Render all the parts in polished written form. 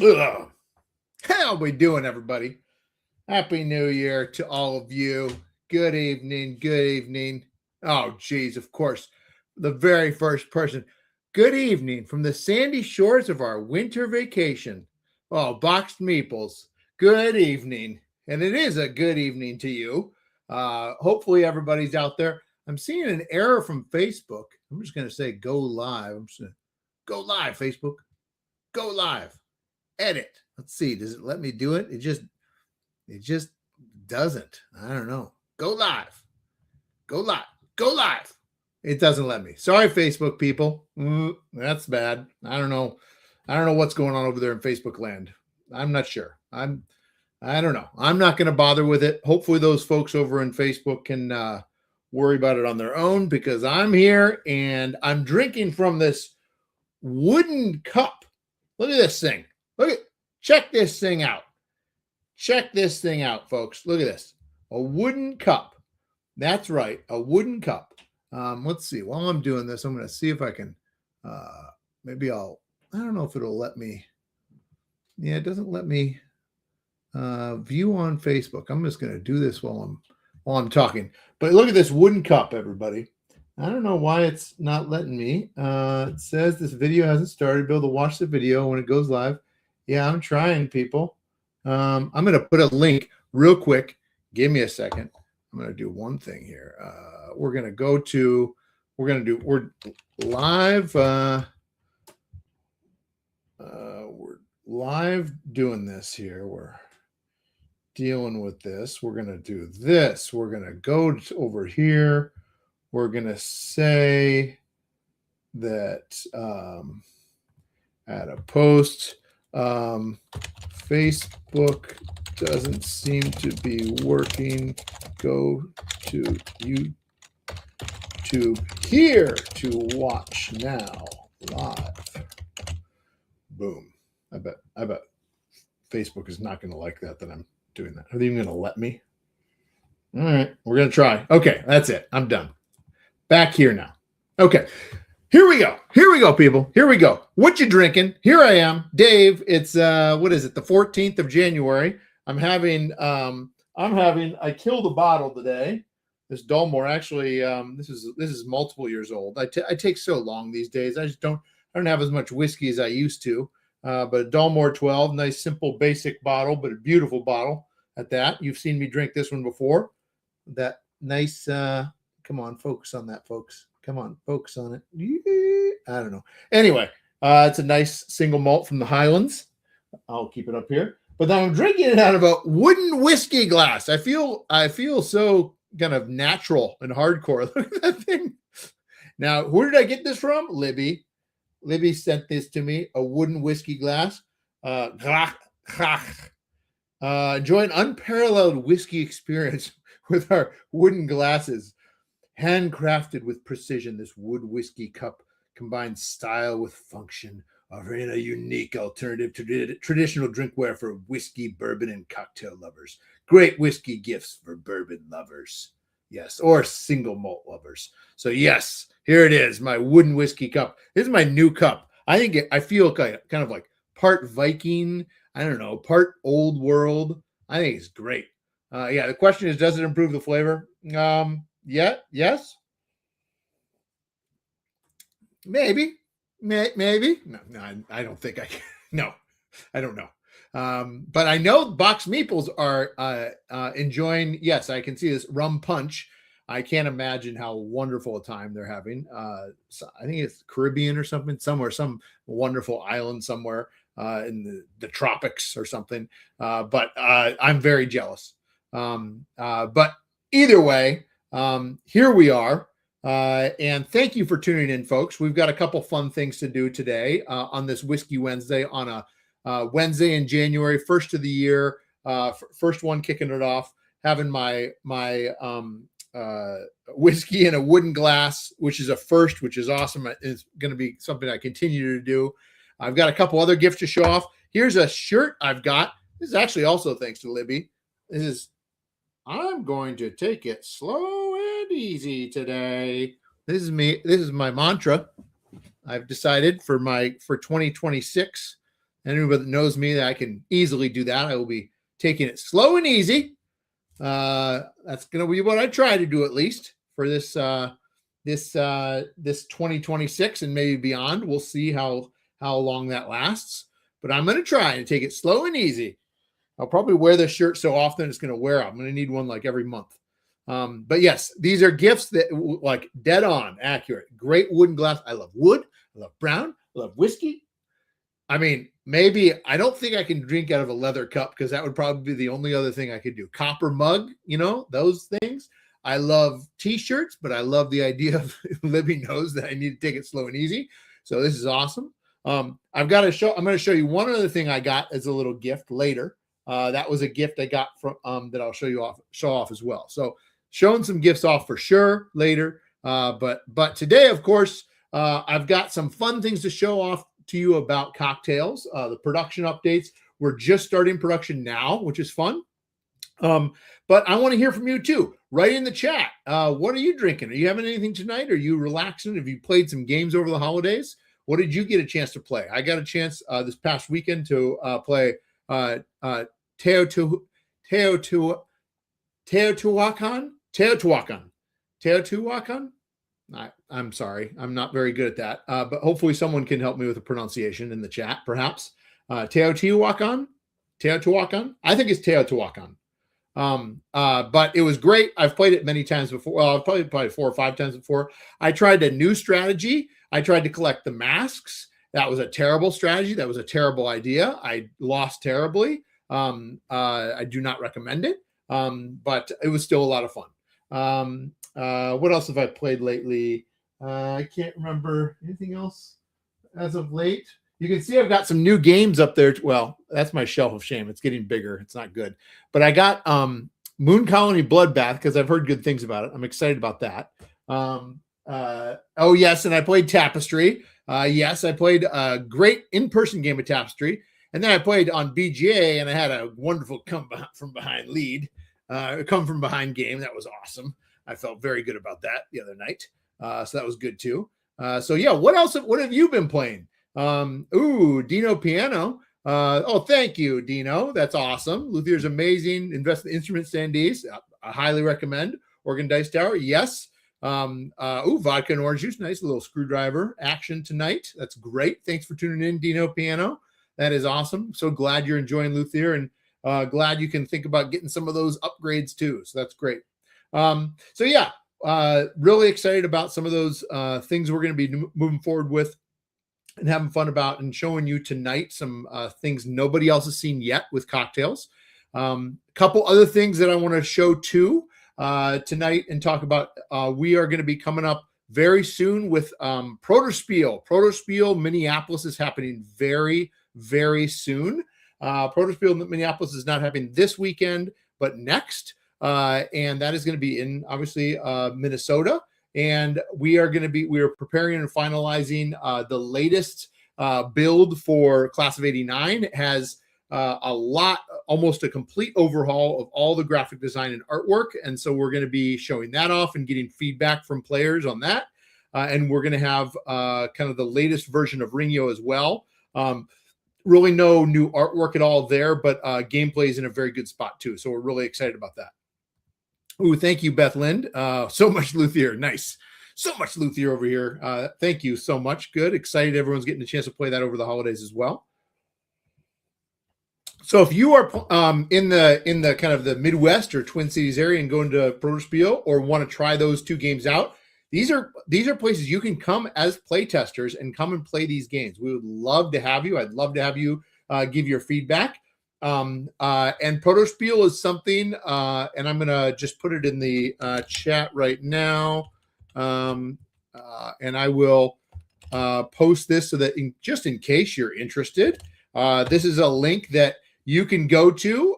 Ugh. How we doing, everybody? Happy New Year to all of you. Good evening. Good evening. Oh, geez, of course, the very first person. Good evening from the sandy shores of our winter vacation. Oh, boxed meeples. Good evening. And it is a good evening to you. Hopefully, everybody's out there. I'm seeing an error from Facebook. I'm just going to say go live. I'm just going to go live, Facebook. Go live. Edit. Let's see. Does it let me do it? It just doesn't. I don't know. Go live. Go live. Go live. It doesn't let me. Sorry, Facebook people. That's bad. I don't know. I don't know what's going on over there in Facebook land. I'm not sure. I don't know. I'm not going to bother with it. Hopefully those folks over in Facebook can worry about it on their own, because I'm here and I'm drinking from this wooden cup. Look at this thing. Check this thing out. Check this thing out, folks. Look at this. A wooden cup. That's right. A wooden cup. Let's see. While I'm doing this, I'm going to see if I can, I don't know if it'll let me. Yeah, it doesn't let me view on Facebook. I'm just going to do this while I'm talking. But look at this wooden cup, everybody. I don't know why it's not letting me. It says this video hasn't started. Be able to watch the video when it goes live. Yeah, I'm trying, people. I'm going to put a link real quick. Give me a second. I'm going to do one thing here. We're live. We're live doing this here. We're dealing with this. We're going to do this. We're going to go over here. We're going to say that add a post. Facebook doesn't seem to be working. Go to YouTube here to watch now live. Boom. I bet Facebook is not going to like that I'm doing that. Are they even going to let me? All right, we're going to try. Okay, that's it. I'm done. Back here now. Okay. Here we go, people. Here we go. What you drinking? Here I am, Dave. It's what is it? The 14th of January. I killed a bottle today. This Dalmore, actually, this is multiple years old. I take so long these days. I don't have as much whiskey as I used to. But a Dalmore 12, nice, simple, basic bottle, but a beautiful bottle at that. You've seen me drink this one before. That nice. Come on, focus on that, folks. Come on, focus on it. I don't know. Anyway, it's a nice single malt from the Highlands. I'll keep it up here. But then I'm drinking it out of a wooden whiskey glass. I feel so kind of natural and hardcore. Look at that thing. Now, where did I get this from? Libby. Libby sent this to me, a wooden whiskey glass. Enjoy an unparalleled whiskey experience with our wooden glasses. Handcrafted with precision, this wood whiskey cup combines style with function, offering a unique alternative to traditional drinkware for whiskey, bourbon, and cocktail lovers. Great whiskey gifts for bourbon lovers. Yes, or single malt lovers. So yes, here it is, my wooden whiskey cup. This is my new cup. I feel kind of like part Viking, I don't know, part old world. I think it's great. Yeah, the question is, does it improve the flavor? Yeah, yes. Maybe. No, I don't think I can. No, I don't know. But I know box meeples are enjoying. Yes, I can see this rum punch. I can't imagine how wonderful a time they're having. So I think it's Caribbean or something, some wonderful island somewhere in the tropics or something. But I'm very jealous. But either way, here we are. And thank you for tuning in, folks. We've got a couple fun things to do today on this Whiskey Wednesday, on a Wednesday in January, first of the year, first one kicking it off, having my whiskey in a wooden glass, which is a first, which is awesome. It's going to be something I continue to do. I've got a couple other gifts to show off. Here's a shirt I've got. This is actually also thanks to Libby. I'm going to take it slow and easy today. This is my mantra. I've decided for 2026 Anybody that knows me, that I can easily do that. I will be taking it slow and easy. That's going to be what I try to do, at least for this 2026 and maybe beyond. We'll see how long that lasts, but I'm going to try and take it slow and easy. I'll probably wear this shirt so often it's going to wear out. I'm going to need one like every month. But yes, these are gifts that like dead on accurate. Great wooden glass. I love wood. I love brown. I love whiskey. I mean, maybe I don't think I can drink out of a leather cup because that would probably be the only other thing I could do. Copper mug, those things. I love t-shirts, but I love the idea of Libby knows that I need to take it slow and easy. So this is awesome. I'm going to show you one other thing I got as a little gift later. That was a gift I got from that I'll show off as well. So showing some gifts off for sure later. But today, of course, I've got some fun things to show off to you about cocktails. The production updates. We're just starting production now, which is fun. But I want to hear from you too. Write in the chat. What are you drinking? Are you having anything tonight? Are you relaxing? Have you played some games over the holidays? What did you get a chance to play? I got a chance this past weekend to play Teotihuacan. I'm sorry. I'm not very good at that. But hopefully someone can help me with the pronunciation in the chat, perhaps. Teotihuacan? I think it's Teotihuacan. But it was great. I've played it many times before. Well, I've played probably 4 or 5 times before. I tried a new strategy. I tried to collect the masks. That was a terrible strategy. That was a terrible idea. I lost terribly. I do not recommend it. But it was still a lot of fun. What else have I played lately? I can't remember anything else as of late. You can see I've got some new games up there. Well, that's my shelf of shame. It's getting bigger. It's not good. But I got Moon Colony Bloodbath because I've heard good things about it. I'm excited about that. Oh, yes, and I played Tapestry. Yes, I played a great in-person game of Tapestry. And then I played on BGA, and I had a wonderful come from behind game. That was awesome. I felt very good about that the other night. So that was good too. So yeah, what have you been playing? Dino Piano. Thank you, Dino. That's awesome. Luthier's amazing. Invest in instrument standees. I highly recommend. Organ Dice Tower. Yes. Vodka and orange juice. Nice little screwdriver action tonight. That's great. Thanks for tuning in, Dino Piano. That is awesome. So glad you're enjoying Luthier, and glad you can think about getting some of those upgrades too. So that's great. So yeah, really excited about some of those things we're going to be moving forward with and having fun about, and showing you tonight some things nobody else has seen yet with cocktails. A couple other things that I want to show too tonight and talk about. We are going to be coming up very soon with Protospiel. Protospiel Minneapolis is happening very, very soon. Protospiel Minneapolis is not happening this weekend, but next. And that is going to be in obviously Minnesota. And we are preparing and finalizing the latest build for Class of '89. It has almost a complete overhaul of all the graphic design and artwork. And so we're going to be showing that off and getting feedback from players on that. And we're going to have kind of the latest version of Ringio as well. Really no new artwork at all there, but gameplay is in a very good spot too. So we're really excited about that. Ooh, thank you, Beth Lind. So much Luthier. Nice. So much Luthier over here. Thank you so much. Good. Excited everyone's getting a chance to play that over the holidays as well. So if you are in the kind of the Midwest or Twin Cities area and going to Protospiel or want to try those 2 games out, these are places you can come as play testers and come and play these games. We would love to have you. I'd love to have you give your feedback. And Protospiel is something, and I'm going to just put it in the chat right now. And I will post this so that just in case you're interested, this is a link that you can go to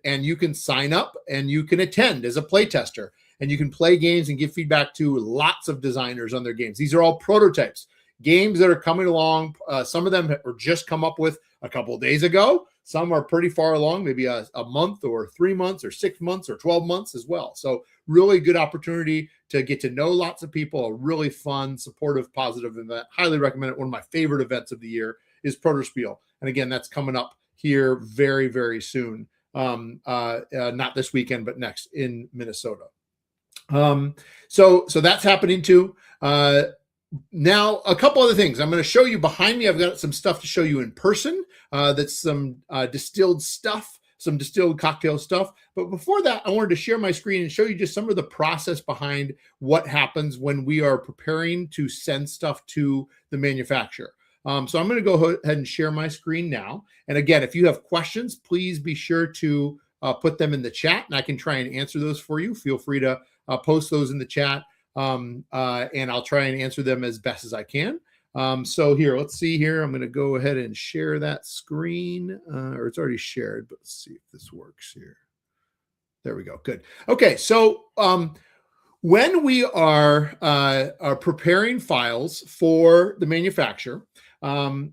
and you can sign up and you can attend as a playtester, and you can play games and give feedback to lots of designers on their games. These are all prototypes, games that are coming along. Some of them were just come up with a couple of days ago. Some are pretty far along, maybe a month or 3 months or 6 months or 12 months as well. So really good opportunity to get to know lots of people, a really fun, supportive, positive event. Highly recommend it. One of my favorite events of the year is Protospiel. And again, that's coming up here very, very soon. Not this weekend, but next in Minnesota. So that's happening too. Now, a couple other things. I'm going to show you behind me. I've got some stuff to show you in person. That's some distilled stuff, some distilled cocktail stuff. But before that, I wanted to share my screen and show you just some of the process behind what happens when we are preparing to send stuff to the manufacturer. So I'm going to go ahead and share my screen now. And again, if you have questions, please be sure to put them in the chat, and I can try and answer those for you. Feel free to post those in the chat, and I'll try and answer them as best as I can. So here, let's see here. I'm going to go ahead and share that screen, or it's already shared, but let's see if this works here. There we go. Good. Okay. So when we are preparing files for the manufacturer,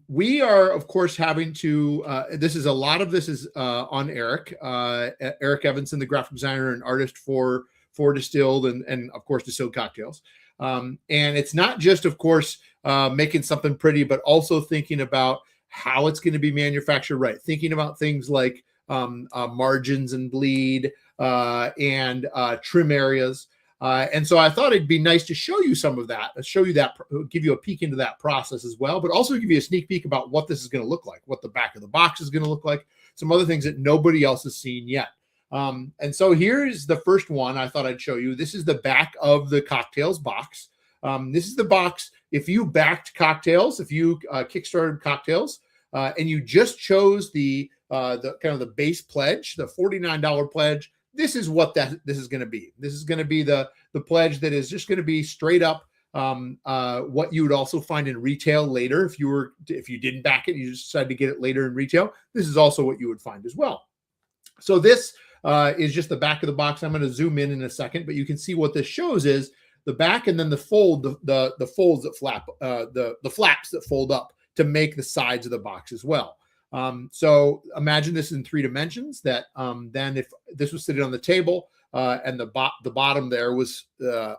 we are, of course, having to, a lot of this is on Eric Evanson, the graphic designer and artist for Distilled and of course, Distilled Cocktails. And it's not just, of course, making something pretty, but also thinking about how it's going to be manufactured right. Thinking about things like margins and bleed and trim areas. And so I thought it'd be nice to show you some of that, give you a peek into that process as well, but also give you a sneak peek about what this is going to look like, what the back of the box is going to look like, some other things that nobody else has seen yet. And so here's the first one I thought I'd show you. This is the back of the cocktails box. This is the box. If you backed cocktails, if you kickstarted cocktails, and you just chose the kind of the base pledge, the $49 pledge, this is what this is going to be. This is going to be the pledge that is just going to be straight up what you would also find in retail later. If you didn't back it, you just decided to get it later in retail. This is also what you would find as well. So this is just the back of the box. I'm going to zoom in a second, but you can see what this shows is the back and then the fold, the folds that flap, the flaps that fold up to make the sides of the box as well. So imagine this in 3 dimensions that then if this was sitting on the table and the bottom there was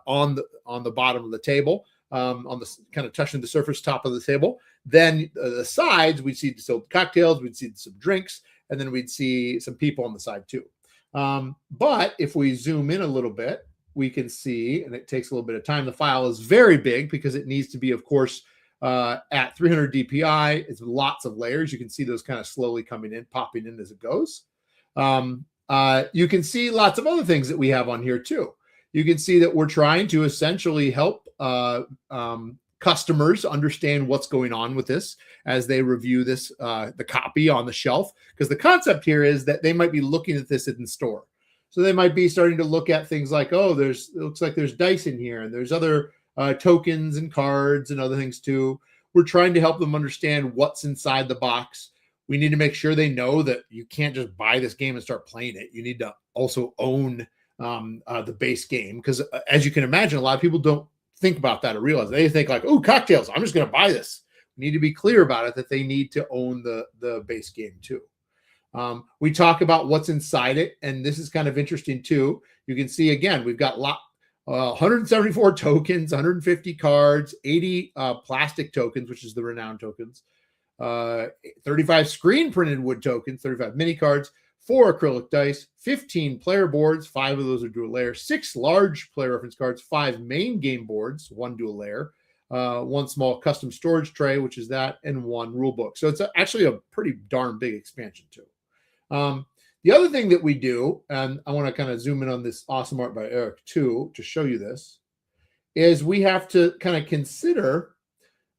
on the bottom of the table, on the kind of touching the surface top of the table, then the sides, we'd see distilled cocktails, we'd see some drinks, and then we'd see some people on the side too. But if we zoom in a little bit, we can see, and it takes a little bit of time, the file is very big because it needs to be, of course, at 300 DPI. It's lots of layers. You can see those kind of slowly coming in, popping in as it goes. You can see lots of other things that we have on here too. You can see that we're trying to essentially help customers understand what's going on with this as they review this, the copy on the shelf, because the concept here is that they might be looking at this in store. So they might be starting to look at things like, oh, it looks like there's dice in here, and there's other tokens and cards and other things too. We're trying to help them understand what's inside the box. We need to make sure they know that you can't just buy this game and start playing it. You need to also own the base game, because as you can imagine, a lot of people don't think about that or realize. They think like, oh, cocktails, I'm just going to buy this. We need to be clear about it, that they need to own the base game too. We talk about what's inside it, and this is kind of interesting too. You can see, again, we've got 174 tokens, 150 cards, 80 plastic tokens, which is the renowned tokens, 35 screen printed wood tokens, 35 mini cards, 4 acrylic dice, 15 player boards, 5 of those are dual layer, 6 large player reference cards, 5 main game boards, 1 dual layer, 1 small custom storage tray, which is that, and 1 rule book. So it's actually a pretty darn big expansion too. The other thing that we do, and I want to kind of zoom in on this awesome art by Eric too, to show you this, is we have to kind of consider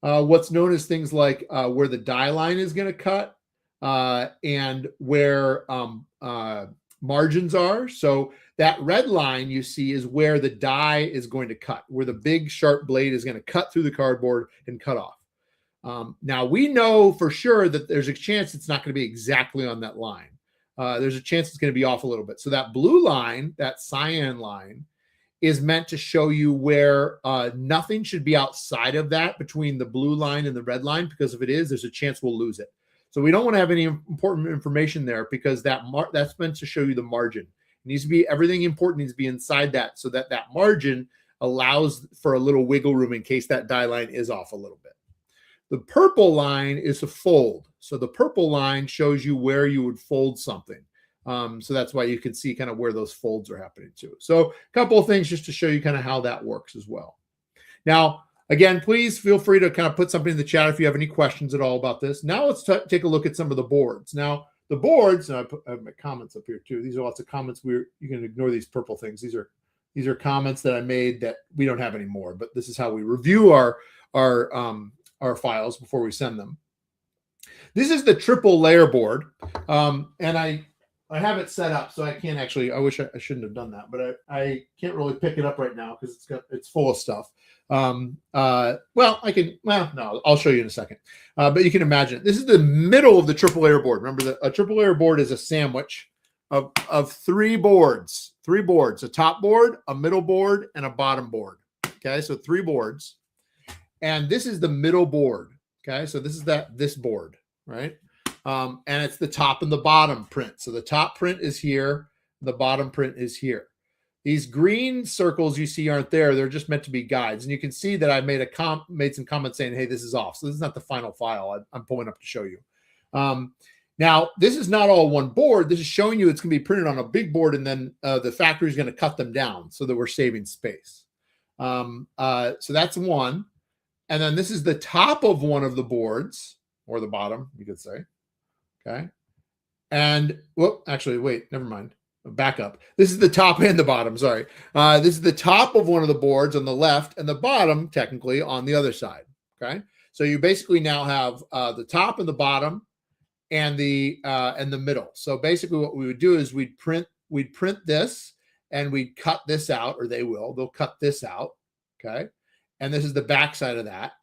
what's known as things like where the die line is going to cut and where margins are. So that red line you see is where the die is going to cut, where the big sharp blade is going to cut through the cardboard and cut off. Now we know for sure that there's a chance it's not going to be exactly on that line. There's a chance it's going to be off a little bit. So that blue line, that cyan line, is meant to show you where nothing should be outside of that between the blue line and the red line, because if it is, there's a chance we'll lose it. So we don't want to have any important information there, because that's meant to show you the margin. It needs to be, everything important needs to be inside that, so that that margin allows for a little wiggle room in case that die line is off a little bit. The purple line is a fold. So the purple line shows you where you would fold something. So that's why you can see kind of where those folds are happening too. So a couple of things just to show you kind of how that works as well. Now, again, please feel free to kind of put something in the chat if you have any questions at all about this. Now let's take a look at some of the boards. Now, the boards, and I have my comments up here too. These are lots of comments. You can ignore these purple things. These are comments that I made that we don't have anymore, but this is how we review our files before we send them. This is the triple layer board, and I have it set up so I can't actually. I wish I shouldn't have done that, but I can't really pick it up right now because it's full of stuff. Well, I can. Well, no, I'll show you in a second. But you can imagine it. This is the middle of the triple layer board. Remember, a triple layer board is a sandwich of three boards. Three boards: a top board, a middle board, and a bottom board. Okay, so three boards, and this is the middle board. Okay, so this is this board, right? And it's the top and the bottom print. So the top print is here, the bottom print is here. These green circles you see aren't there. They're just meant to be guides. And you can see that I made some comments saying, hey, this is off. So this is not the final file I'm pulling up to show you. Now, this is not all one board. This is showing you it's going to be printed on a big board, and then the factory is going to cut them down so that we're saving space. So that's one. And then this is the top of one of the boards, or the bottom, you could say. Okay. And, whoop, actually, wait, never mind. Back up. This is the top and the bottom. Sorry. This is the top of one of the boards on the left and the bottom, technically, on the other side. Okay. So you basically now have the top and the bottom and the middle. So basically what we would do is we'd print this and we'd cut this out, or they'll cut this out. Okay. And this is the back side of that.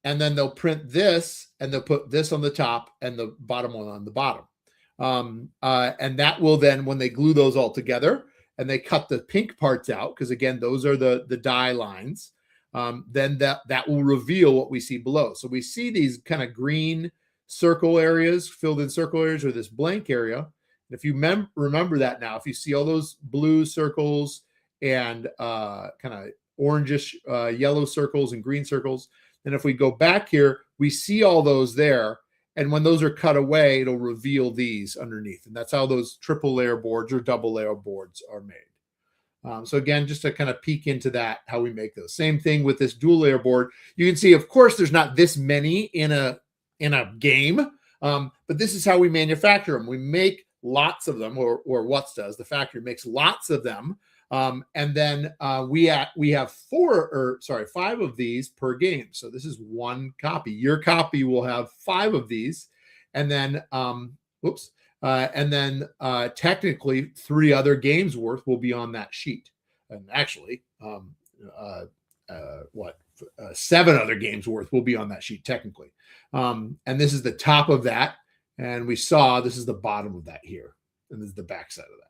And then they'll print this and they'll put this on the top and the bottom one on the bottom. And that will then, when they glue those all together and they cut the pink parts out, because again, those are the dye lines, then that will reveal what we see below. So we see these kind of green circle areas, filled in circle areas, or this blank area. And if you remember that now, if you see all those blue circles and kind of orangish yellow circles and green circles, then if we go back here, we see all those there. And when those are cut away, it'll reveal these underneath. And that's how those triple layer boards or double layer boards are made. So again, just to kind of peek into that, how we make those. Same thing with this dual layer board. You can see, of course, there's not this many in a game, but this is how we manufacture them. We make lots of them, or What's does. The factory makes lots of them. And then we have 5 of these per game. So this is one copy. Your copy will have 5 of these, and then technically 3 other games worth will be on that sheet. And actually, 7 other games worth will be on that sheet technically. And this is the top of that, and we saw this is the bottom of that here, and this is the back side of that.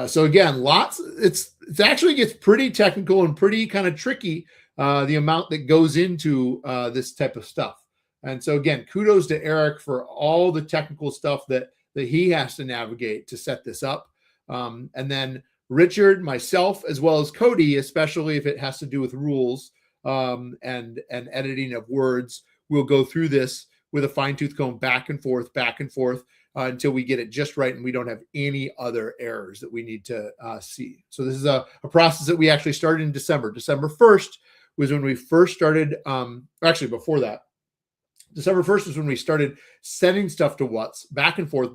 So again, it actually gets pretty technical and pretty kind of tricky, the amount that goes into this type of stuff. And so again, kudos to Eric for all the technical stuff that he has to navigate to set this up. And then Richard, myself, as well as Cody, especially if it has to do with rules and editing of words, we'll go through this with a fine-tooth comb back and forth, until we get it just right and we don't have any other errors that we need to see. So this is a process that we actually started in December. December 1st was when we first started, actually before that, December 1st was when we started sending stuff to What's back and forth.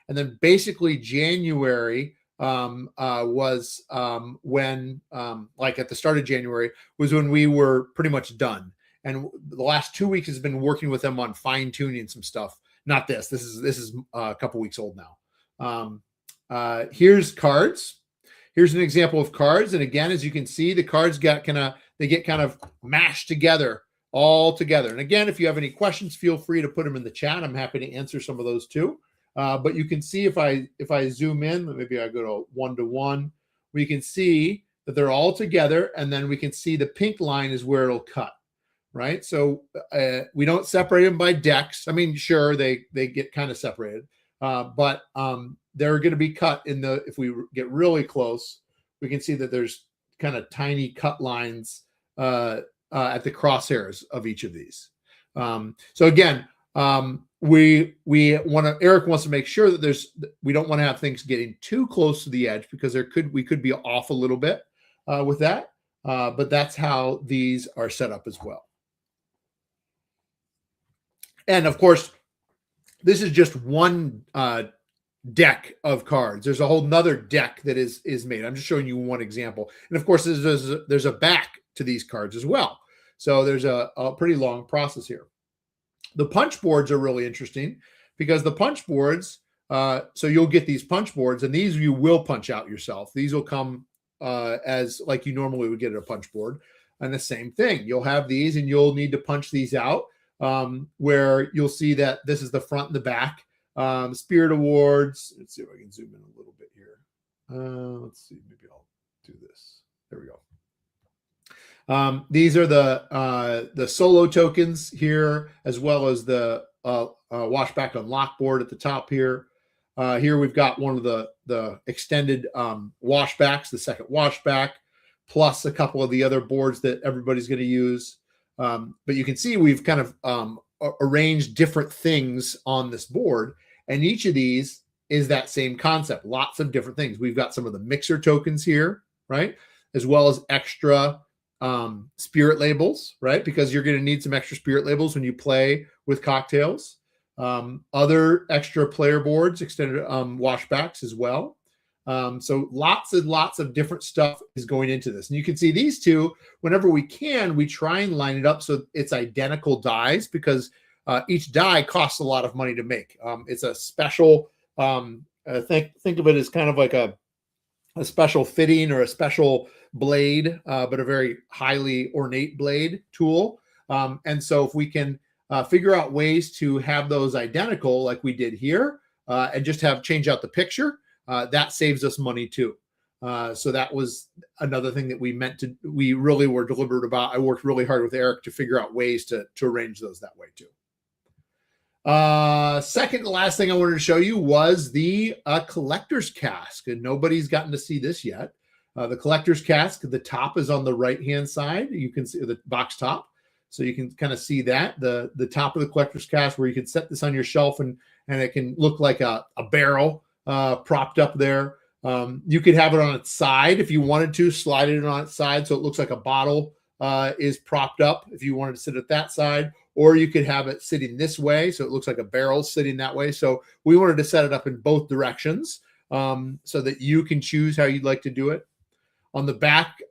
And then basically January was when, like at the start of January, was when we were pretty much done. And the last 2 weeks has been working with them on fine tuning some stuff. Not this. This is a couple weeks old now. Here's cards. Here's an example of cards. And again, as you can see, the cards get kind of mashed together, all together. And again, if you have any questions, feel free to put them in the chat. I'm happy to answer some of those too. But you can see if I zoom in, maybe I go to 1-to-1, we can see that they're all together. And then we can see the pink line is where it'll cut. Right. So we don't separate them by decks. I mean, sure, they get kind of separated, but they're going to be cut if we get really close, we can see that there's kind of tiny cut lines at the crosshairs of each of these. So again, Eric wants to make sure that we don't want to have things getting too close to the edge, because we could be off a little bit with that. But that's how these are set up as well. And of course, this is just one deck of cards. There's a whole nother deck that is made. I'm just showing you one example. And of course, there's a back to these cards as well. So there's a pretty long process here. The punch boards are really interesting, because the punch boards, so you'll get these punch boards, and these you will punch out yourself. These will come as like you normally would get at a punch board. And the same thing, you'll have these and you'll need to punch these out, where you'll see that this is the front and the back. Spirit Awards. Let's see if I can zoom in a little bit here. Let's see, maybe I'll do this. There we go. These are the solo tokens here, as well as the washback unlock board at the top here. Here we've got one of the extended washbacks, the second washback, plus a couple of the other boards that everybody's going to use. But you can see we've kind of arranged different things on this board, and each of these is that same concept. Lots of different things. We've got some of the mixer tokens here, right? As well as extra spirit labels, right? Because you're going to need some extra spirit labels when you play with cocktails. Other extra player boards, extended washbacks as well. So lots and lots of different stuff is going into this. And you can see these two, whenever we can, we try and line it up so it's identical dies, because each die costs a lot of money to make. It's a special, think of it as kind of like a special fitting or a special blade, but a very highly ornate blade tool. And so if we can figure out ways to have those identical like we did here, and just change out the picture, that saves us money too. So that was another thing that we really were deliberate about. I worked really hard with Eric to figure out ways to arrange those that way too. Second to last thing I wanted to show you was the collector's cask, and nobody's gotten to see this yet. The collector's cask, the top is on the right-hand side. You can see the box top. So you can kind of see that, the top of the collector's cask, where you can set this on your shelf and it can look like a barrel propped up there. You could have it on its side if you wanted to, slide it on its side so it looks like a bottle is propped up if you wanted to sit at that side. Or you could have it sitting this way so it looks like a barrel sitting that way. So we wanted to set it up in both directions so that you can choose how you'd like to do it. On the back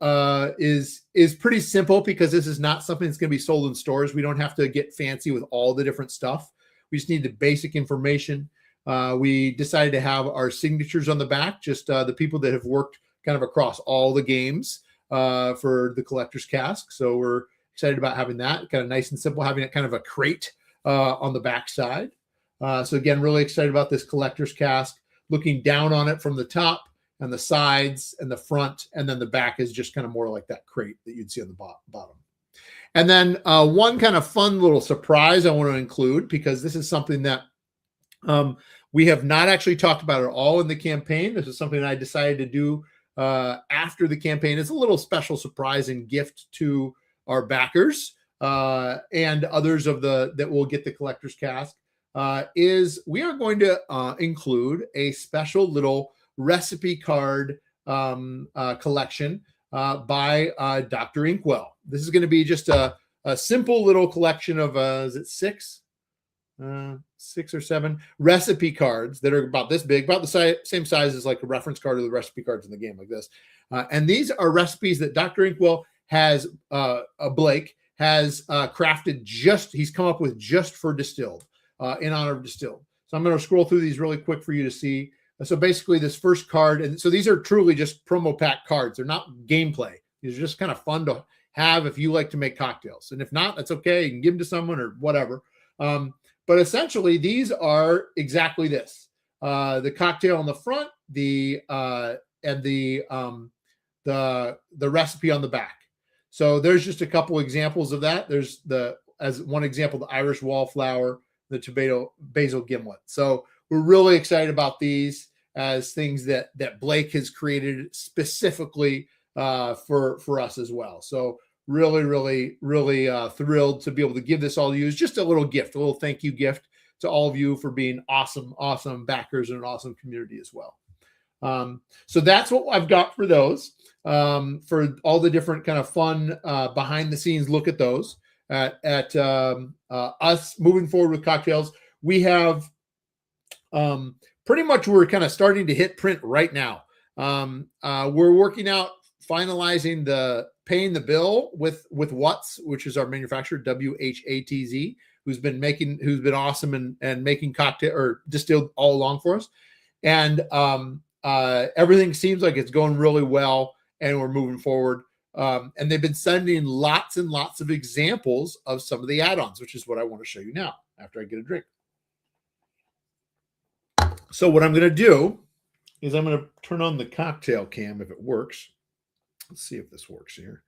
is pretty simple, because this is not something that's going to be sold in stores. We don't have to get fancy with all the different stuff. We just need the basic information. We decided to have our signatures on the back, just the people that have worked kind of across all the games for the collector's cask. So we're excited about having that kind of nice and simple, having it kind of a crate on the back side. So again, really excited about this collector's cask, looking down on it from the top and the sides and the front, and then the back is just kind of more like that crate that you'd see on the bottom. And then one kind of fun little surprise I want to include, because this is something that we have not actually talked about at all in the campaign. This is something I decided to do after the campaign. It's a little special surprise and gift to our backers and others that will get the collector's cask, is we are going to include a special little recipe card collection by Dr. Inkwell. This is going to be just a simple little collection of, is it six or seven recipe cards that are about this big, about the same size as like a reference card or the recipe cards in the game like this. And these are recipes that Dr. Inkwell has, Blake has crafted he's come up with just for Distilled, in honor of Distilled. So I'm going to scroll through these really quick for you to see. So basically this first card, and so these are truly just promo pack cards. They're not gameplay. These are just kind of fun to have if you like to make cocktails. And if not, that's okay. You can give them to someone or whatever. But essentially these are exactly this. The cocktail on the front, and the recipe on the back. So there's just a couple examples of that. There's as one example, the Irish wallflower, the tomato basil gimlet. So we're really excited about these as things that Blake has created specifically for us as well. So really, really, really thrilled to be able to give this all to you. It's just a little gift, a little thank you gift to all of you for being awesome, awesome backers and an awesome community as well. So that's what I've got for those. For all the different kind of fun behind the scenes look at those at us moving forward with cocktails. We have pretty much we're kind of starting to hit print right now. We're working out finalizing the paying the bill with Watts, which is our manufacturer, WHATZ, who's been awesome and making cocktail or distilled all along for us. And everything seems like it's going really well and we're moving forward. And they've been sending lots and lots of examples of some of the add-ons, which is what I want to show you now after I get a drink. So what I'm going to do is I'm going to turn on the cocktail cam if it works. Let's see if this works here.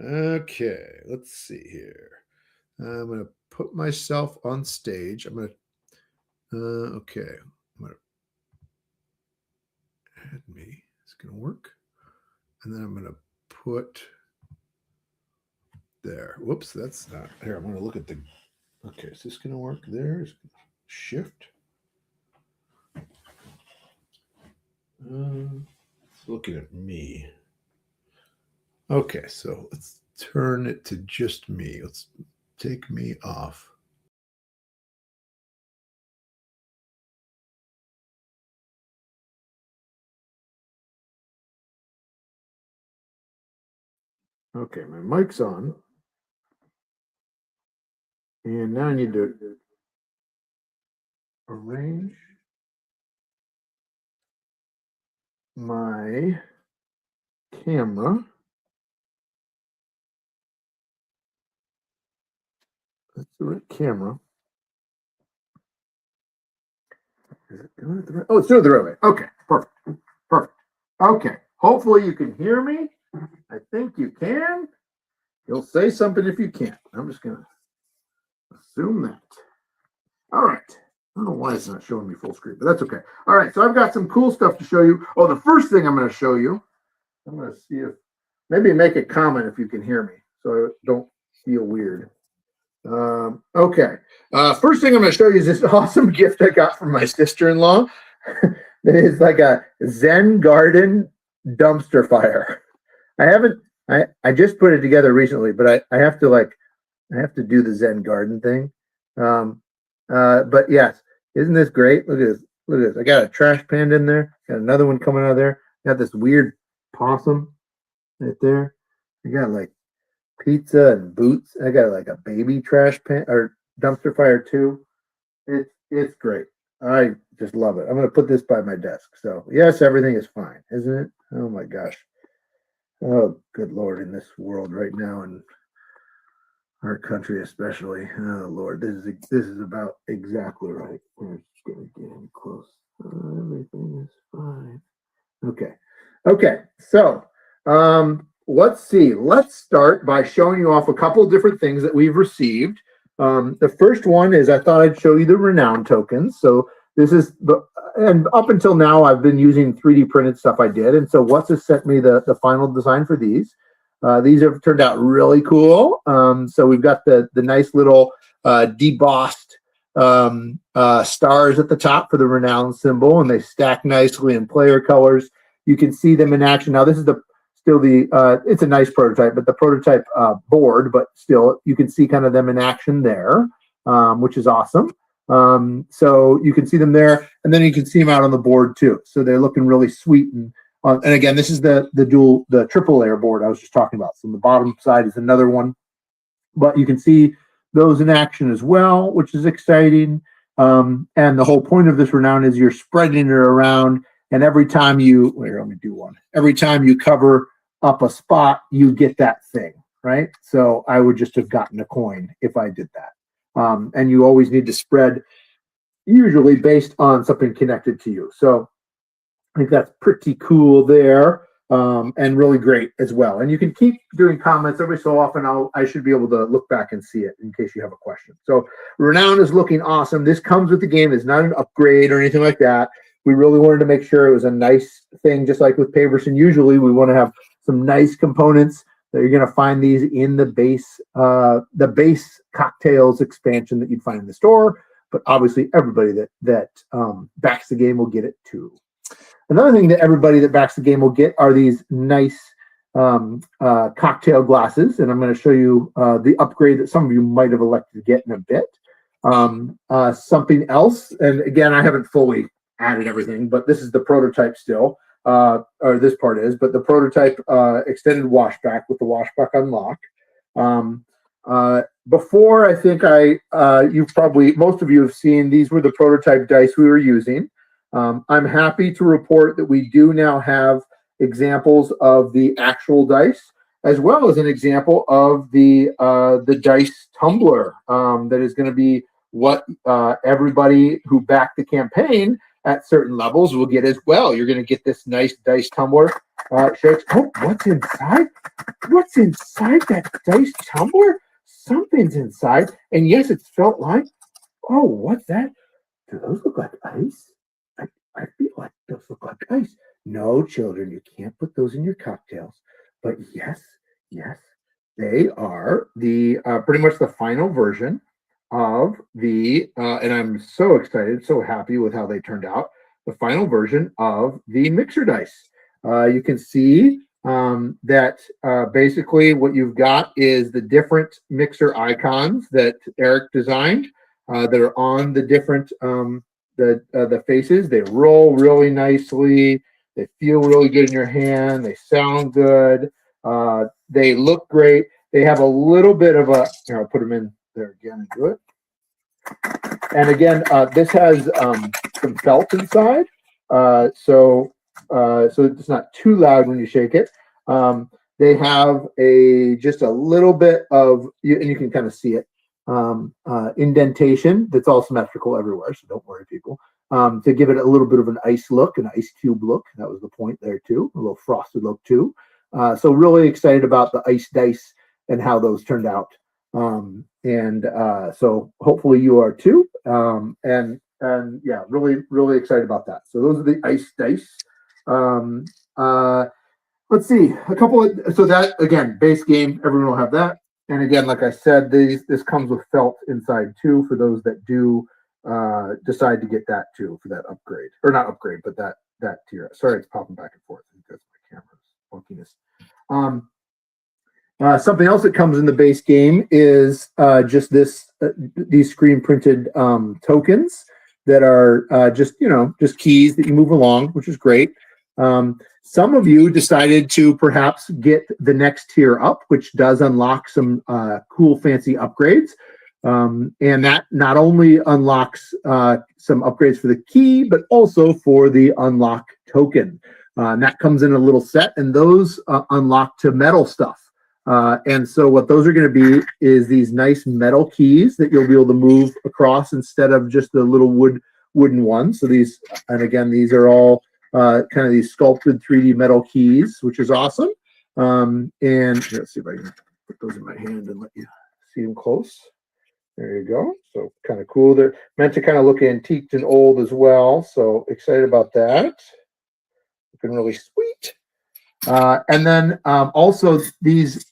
Okay, let's see here. I'm going to put myself on stage. I'm going to, okay. I'm going to add me. It's going to work. And then I'm going to put there. Whoops, that's not, here, I'm going to look at the, okay, is this going to work there? Shift. It's looking at me. Okay, so let's turn it to just me. Let's take me off. Okay, my mic's on. And now I need to arrange my camera. That's the right camera. Is it doing it the right? Oh, it's doing it the right way. Okay, perfect. Perfect. Okay. Hopefully you can hear me. I think you can. You'll say something if you can't. I'm just gonna assume that. All right. I don't know why it's not showing me full screen, but that's okay. All right, so I've got some cool stuff to show you. Oh, the first thing I'm going to show you, I'm going to see if, maybe make a comment if you can hear me, so I don't feel weird. Okay. First thing I'm going to show you is this awesome gift I got from my sister-in-law. It is like a Zen garden dumpster fire. I just put it together recently, but I have to do the Zen garden thing. But yes, isn't this great? Look at this. Look at this. I got a trash pan in there. Got another one coming out of there. Got this weird possum right there. I got like pizza and boots. I got like a baby trash pan or dumpster fire too. It's great. I just love it. I'm gonna put this by my desk. So yes, everything is fine, isn't it? Oh my gosh. Oh, good Lord, in this world right now and our country especially. Oh Lord, this is about exactly right. We're just gonna get in close. Everything is fine. Okay. So let's see. Let's start by showing you off a couple of different things that we've received. The first one is I thought I'd show you the renown tokens. So this is and up until now I've been using 3D printed stuff I did, and so What's has sent me the final design for these. These have turned out really cool. So we've got the nice little debossed stars at the top for the renown symbol, and they stack nicely in player colors. You can see them in action. Now this is it's a nice prototype, but the prototype board, but still you can see kind of them in action there, which is awesome. So you can see them there, and then you can see them out on the board too. So they're looking really sweet. And again, this is the triple layer board I was just talking about. So on the bottom side is another one, but you can see those in action as well, which is exciting. And the whole point of this renown is you're spreading it around, and every time every time you cover up a spot, you get that thing, right? So I would just have gotten a coin if I did that. And you always need to spread, usually based on something connected to you. So I think that's pretty cool there, and really great as well. And you can keep doing comments every so often. I should be able to look back and see it in case you have a question. So Renown is looking awesome. This comes with the game. It's not an upgrade or anything like that. We really wanted to make sure it was a nice thing, just like with Paverson. Usually we want to have some nice components that you're going to find these in the base cocktails expansion that you'd find in the store. But obviously, everybody that backs the game will get it too. Another thing that everybody that backs the game will get are these nice cocktail glasses, and I'm going to show you the upgrade that some of you might have elected to get in a bit. Something else, and again, I haven't fully added everything, but this is the prototype still, or this part is, but the prototype extended washback with the washback unlock. Before, I think most of you have seen, these were the prototype dice we were using. I'm happy to report that we do now have examples of the actual dice, as well as an example of the dice tumbler that is going to be what everybody who backed the campaign at certain levels will get as well. You're going to get this nice dice tumbler. Shakes. Oh, what's inside? What's inside that dice tumbler? Something's inside. And yes, it's felt like. Oh, what's that? Do those look like ice? I feel like those look like ice. No, children, you can't put those in your cocktails. But yes, they are the pretty much the final version of the, and I'm so excited, so happy with how they turned out, the final version of the mixer dice. You can see that basically what you've got is the different mixer icons that Eric designed that are on the different the faces. They roll really nicely. They feel really good in your hand. They sound good. They look great. They have a little bit of a, here, I'll put them in there again and do it. And again, this has some felt inside. So it's not too loud when you shake it. They have just a little bit of, and you can kind of see it, indentation that's all symmetrical everywhere. So don't worry, people. To give it a little bit of an ice look, an ice cube look. That was the point there too. A little frosted look too. So really excited about the ice dice and how those turned out. So hopefully you are too. And yeah, really excited about that. So those are the ice dice. Let's see, so that, again, base game, everyone will have that. And again, like I said, this comes with felt inside too for those that do decide to get that too for that upgrade, or not upgrade, but that tier. Sorry, it's popping back and forth because my camera's funkiness. Something else that comes in the base game is just these screen printed tokens that are just keys that you move along, which is great. Some of you decided to perhaps get the next tier up, which does unlock some cool, fancy upgrades. And that not only unlocks some upgrades for the key, but also for the unlock token. And that comes in a little set, and those unlock to metal stuff. And so what those are going to be is these nice metal keys that you'll be able to move across instead of just the little wooden ones. So these, and again, these are all kind of these sculpted 3D metal keys, which is awesome. And let's see if I can put those in my hand and let you see them close. There you go. So kind of cool. They're meant to kind of look antiqued and old as well. So excited about that. Looking really sweet. And then also these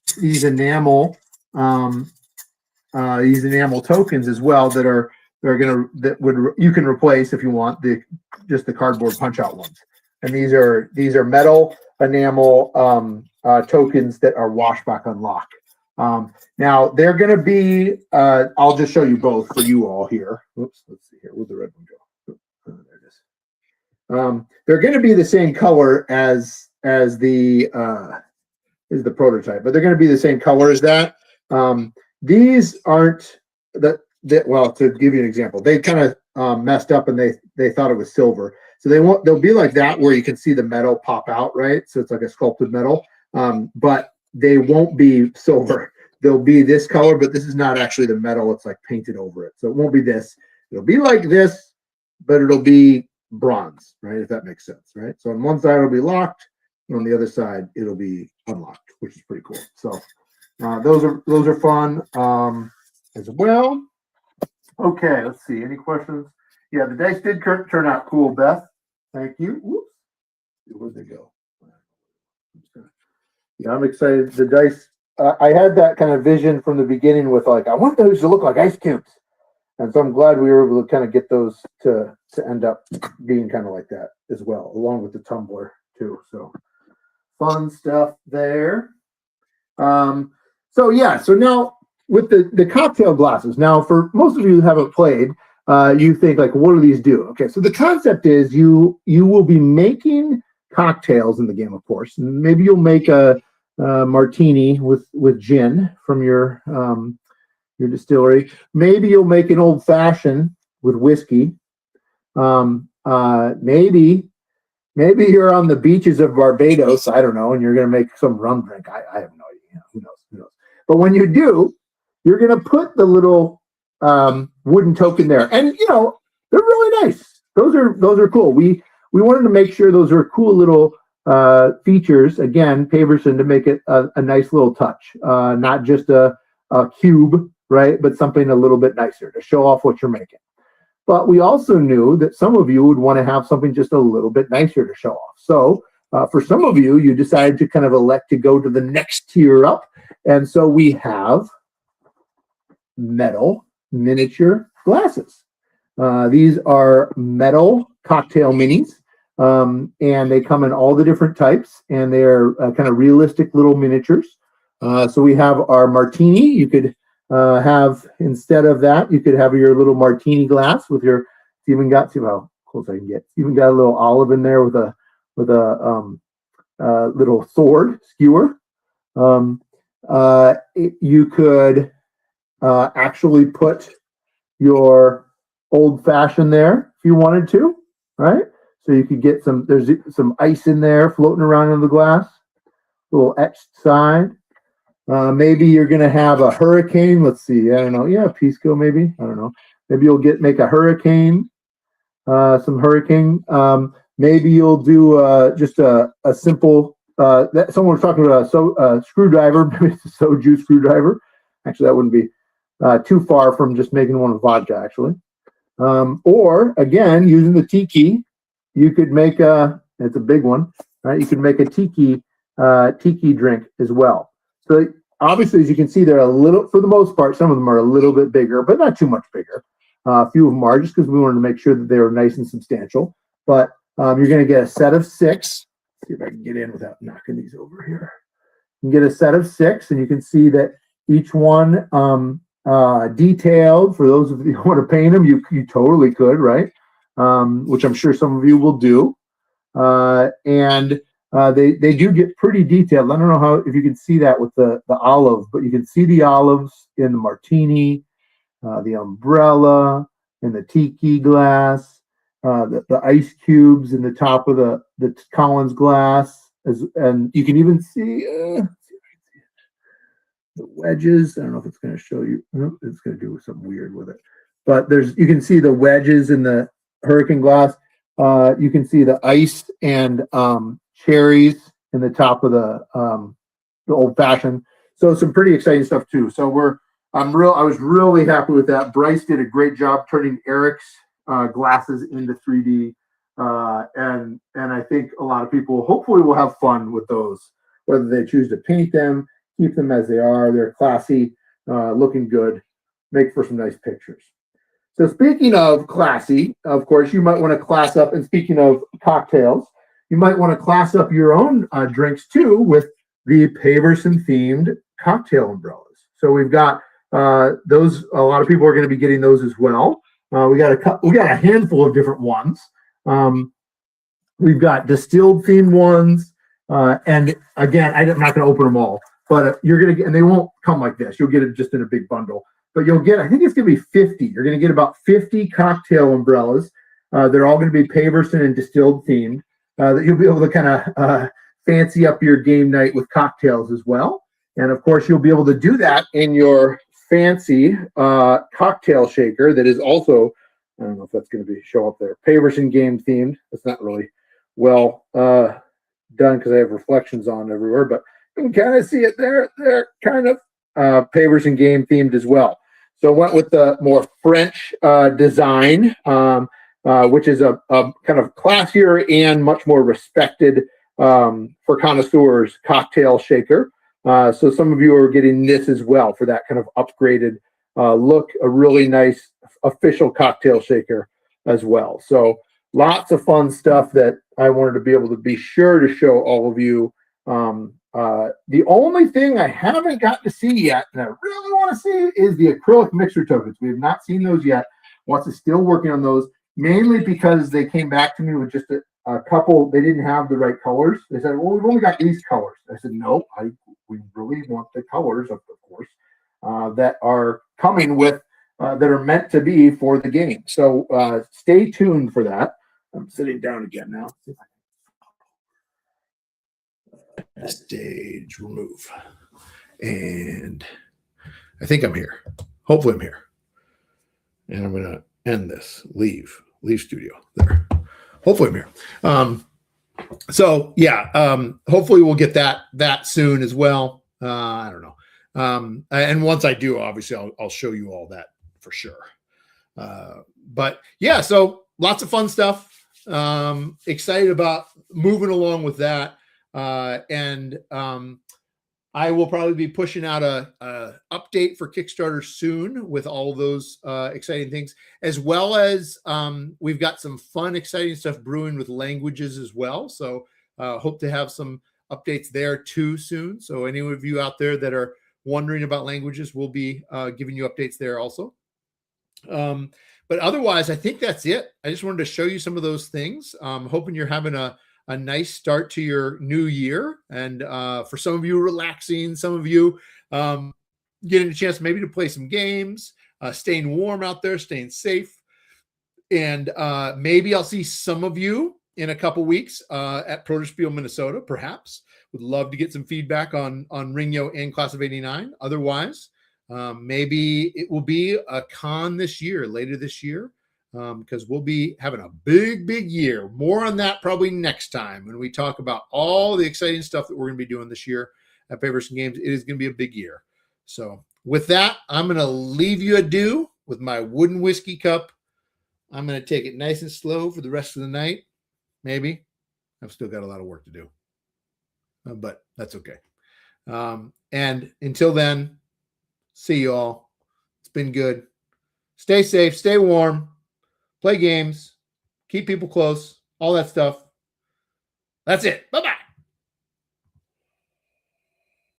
enamel tokens as well that you can replace if you want just the cardboard punch out ones. And these are metal enamel tokens that are washback unlock. Now they're going to be. I'll just show you both for you all here. Oops, let's see here. Where'd the red one go? Oh, there it is. They're going to be the same color as the prototype, but they're going to be the same color as that. These aren't well, to give you an example, they kind of messed up and they thought it was silver. So they'll be like that where you can see the metal pop out, right? So it's like a sculpted metal, but they won't be silver. They'll be this color, but this is not actually the metal. It's like painted over it. So it won't be this. It'll be like this, but it'll be bronze, right? If that makes sense, right? So on one side it'll be locked, and on the other side it'll be unlocked, which is pretty cool. So those are fun as well. Okay, let's see. Any questions? Yeah, the dice did turn out cool, Beth. Thank you. Whoops. Where'd they go? Yeah, I'm excited. The dice I had that kind of vision from the beginning with like, I want those to look like ice cubes. And so I'm glad we were able to kind of get those to end up being kind of like that as well, along with the tumbler too. So fun stuff there. So now with the cocktail glasses. Now, for most of you who haven't played, you think like, what do these do? Okay, so the concept is you will be making cocktails in the game, of course. And maybe you'll make a martini with gin from your distillery. Maybe you'll make an old fashioned with whiskey. Maybe you're on the beaches of Barbados, I don't know, and you're going to make some rum drink. I have no idea. Who knows? But when you do, you're going to put the little wooden token there. And, they're really nice. Those are cool. We wanted to make sure those are cool little features, again, Paverson, to make it a nice little touch, not just a cube, right, but something a little bit nicer to show off what you're making. But we also knew that some of you would want to have something just a little bit nicer to show off. So for some of you, you decided to kind of elect to go to the next tier up. And so we have metal miniature glasses. These are metal cocktail minis, and they come in all the different types, and they're kind of realistic little miniatures. So we have our martini. You could have, instead of that, you could have your little martini glass with your, even got, see how close I can get, even got a little olive in there with a little sword skewer. You could actually put your old fashioned there if you wanted to, right? So you could get there's some ice in there floating around in the glass, little etched side. Maybe you're going to have a hurricane. Let's see. I don't know. Yeah, Pisco maybe. I don't know. Maybe you'll make a hurricane, some hurricane. Maybe you'll do just a simple, someone was talking about a screwdriver, maybe it's a soju screwdriver. Actually, that wouldn't be too far from just making one with vodka, actually. Or, again, using the tiki, you could make it's a big one, right? You could make a tiki drink as well. So obviously, as you can see, they're a little, for the most part, some of them are a little bit bigger, but not too much bigger. A few of them are, just because we wanted to make sure that they were nice and substantial. But you're going to get a set of 6. Let's see if I can get in without knocking these over here. You can get a set of 6, and you can see that each one detailed. For those of you who want to paint them, you totally could, right? Which I'm sure some of you will do. And they do get pretty detailed. I don't know if you can see that with the olive, but you can see the olives in the martini, the umbrella, and the tiki glass, the ice cubes in the top of the Collins glass, and you can even see the wedges. I don't know if it's going to show you. No, it's going to do something weird with it. But you can see the wedges in the hurricane glass. You can see the ice and cherries in the top of the old fashioned. So some pretty exciting stuff too. So I was really happy with that. Bryce did a great job turning Eric's glasses into 3D, and I think a lot of people hopefully will have fun with those, whether they choose to paint them, keep them as they are. They're classy, looking good, make for some nice pictures. So speaking of classy, of course, you might want to class up, and speaking of cocktails, you might want to class up your own drinks too with the Paverson themed cocktail umbrellas. So we've got those. A lot of people are going to be getting those as well. We got a handful of different ones. We've got distilled themed ones, and again, I'm not going to open them all, but you're going to get, and they won't come like this. You'll get it just in a big bundle. But you'll get, I think it's going to be 50. You're going to get about 50 cocktail umbrellas. They're all going to be Paverson and distilled themed. That you'll be able to kind of fancy up your game night with cocktails as well. And of course, you'll be able to do that in your fancy cocktail shaker that is also, I don't know if that's going to show up there, Paverson game themed. It's not really well done because I have reflections on everywhere, but you can kind of see it there. They're kind of Paverson game themed as well. So I went with the more French design, which is a kind of classier and much more respected for connoisseurs cocktail shaker. So some of you are getting this as well for that kind of upgraded look, a really nice official cocktail shaker as well. So lots of fun stuff that I wanted to be able to be sure to show all of you. The only thing I haven't got to see yet, and I really want to see, is the acrylic mixer tokens. We have not seen those yet. Watts is still working on those, mainly because they came back to me with just a couple. They didn't have the right colors. They said, well, we've only got these colors. I said, no, we really want the colors, of course, that are coming with, that are meant to be for the game. So stay tuned for that. I'm sitting down again now. Stage remove. And I think I'm here. Hopefully I'm here. And I'm going to end this. Leave studio there. Hopefully I'm here. So yeah, hopefully we'll get that soon as well. I don't know. And once I do, obviously I'll show you all that for sure. But yeah, so lots of fun stuff. Excited about moving along with that. And I will probably be pushing out a update for Kickstarter soon with all of those exciting things, as well as we've got some fun, exciting stuff brewing with languages as well. So hope to have some updates there too soon. So any of you out there that are wondering about languages, we'll be giving you updates there also. But otherwise, I think that's it. I just wanted to show you some of those things. Hoping you're having a nice start to your new year. And for some of you, relaxing, some of you getting a chance maybe to play some games, staying warm out there, staying safe. And maybe I'll see some of you in a couple weeks at Protospiel, Minnesota, perhaps. Would love to get some feedback on Ringo and Class of '89. Otherwise, maybe it will be a con this year, later this year. Because we'll be having a big year. More on that probably next time when we talk about all the exciting stuff that we're going to be doing this year at Papers and Games. It is going to be a big year. So with that, I'm going to leave you adieu with my wooden whiskey cup. I'm going to take it nice and slow for the rest of the night. Maybe. I've still got a lot of work to do. But that's okay. And until then, see you all. It's been good. Stay safe. Stay warm. Play games, keep people close, all that stuff. That's it. Bye-bye.